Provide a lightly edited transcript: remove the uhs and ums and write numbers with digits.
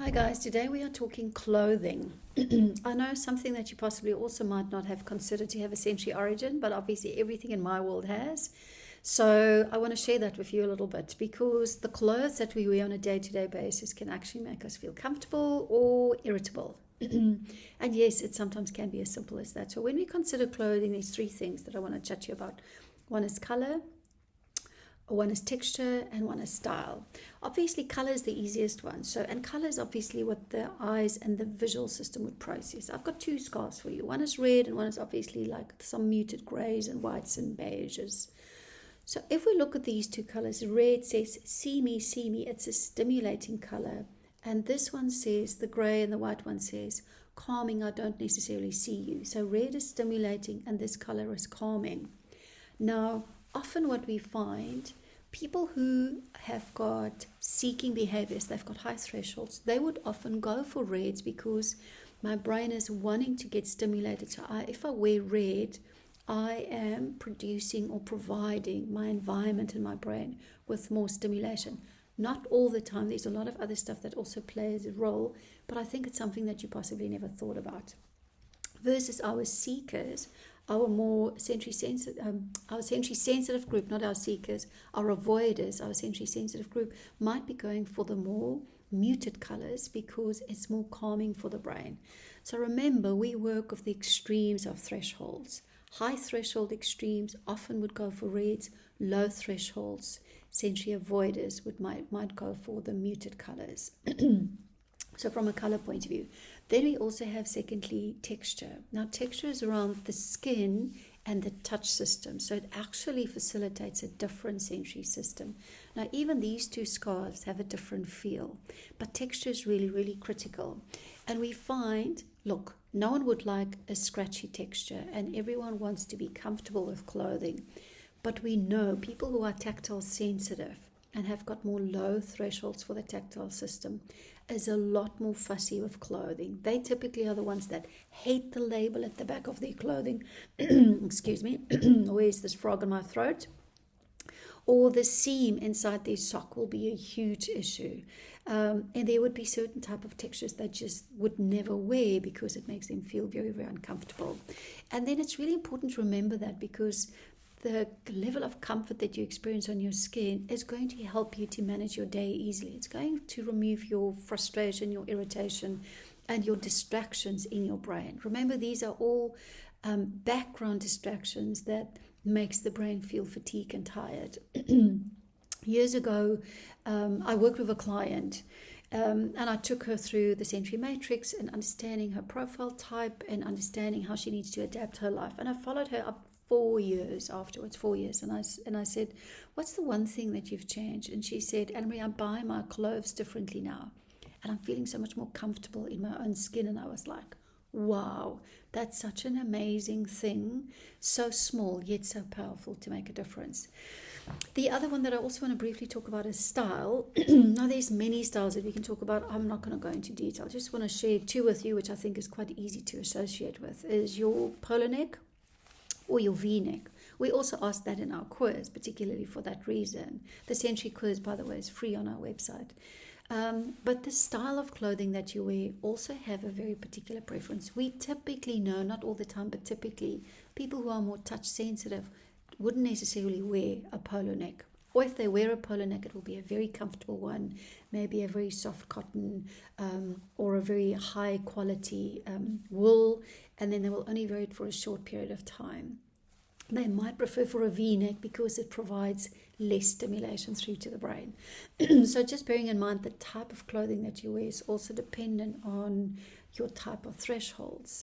Hi guys, today we are talking clothing. I know something that you possibly also might not have considered to have a sensory origin, but obviously everything in my world has. So I want to share that with you a little bit because the clothes that we wear on a day-to-day basis can actually make us feel comfortable or irritable. And yes, it sometimes can be as simple as that. So when we consider clothing, there's three things that I want to chat to you about. One is color, one is texture, and one is style. Obviously color is the easiest one, and color is obviously what the eyes and the visual system would process. I've got two scarves for you. One is red and one is obviously like some muted grays and whites and beiges. So if we look at these two colors, red says see me, it's a stimulating color, and this one says, the gray and the white one says calming, I don't necessarily see you. So red is stimulating and this color is calming. Now often what we find, people who have got seeking behaviors, they've got high thresholds, they would often go for reds because my brain is wanting to get stimulated. So if I wear red, I am producing or providing my environment and my brain with more stimulation. Not all the time. There's a lot of other stuff that also plays a role, but I think it's something that you possibly never thought about. Versus our seekers, our more sensory sensitive group, not our seekers, our avoiders, our sensory sensitive group might be going for the more muted colors because it's more calming for the brain. So remember, we work with the extremes of thresholds. High threshold extremes often would go for reds. Low thresholds, sensory avoiders might go for the muted colors. So from a color point of view. Then we also have, secondly, texture. Now texture is around the skin and the touch system. So it actually facilitates a different sensory system. Now even these two scarves have a different feel, but texture is really, really critical. And we find, look, no one would like a scratchy texture and everyone wants to be comfortable with clothing. But we know people who are tactile sensitive and have got more low thresholds for the tactile system is a lot more fussy with clothing. They typically are the ones that hate the label at the back of their clothing. Excuse me, where's this frog in my throat? Or the seam inside their sock will be a huge issue. And there would be certain type of textures that just would never wear because it makes them feel very, very uncomfortable. And then it's really important to remember that because the level of comfort that you experience on your skin is going to help you to manage your day easily. It's going to remove your frustration, your irritation, and your distractions in your brain. Remember, these are all background distractions that makes the brain feel fatigued and tired. Years ago, I worked with a client and I took her through the sensory matrix and understanding her profile type and understanding how she needs to adapt her life. And I followed her up 4 years afterwards, 4 years. And I said, what's the one thing that you've changed? And she said, Anne-Marie, I buy my clothes differently now. And I'm feeling so much more comfortable in my own skin. And I was like, wow, that's such an amazing thing. So small, yet so powerful to make a difference. The other one that I also want to briefly talk about is style. Now, there's many styles that we can talk about. I'm not going to go into detail. I just want to share two with you, which I think is quite easy to associate with, is your polo neck or your V-neck. We also ask that in our quiz, particularly for that reason. The sensory quiz, by the way, is free on our website. But the style of clothing that you wear also have a very particular preference. We typically know, not all the time, but typically people who are more touch sensitive wouldn't necessarily wear a polo neck. Or if they wear a polo neck, it will be a very comfortable one, maybe a very soft cotton or a very high quality wool, and then they will only wear it for a short period of time. They might prefer for a V-neck because it provides less stimulation through to the brain. So just bearing in mind the type of clothing that you wear is also dependent on your type of thresholds.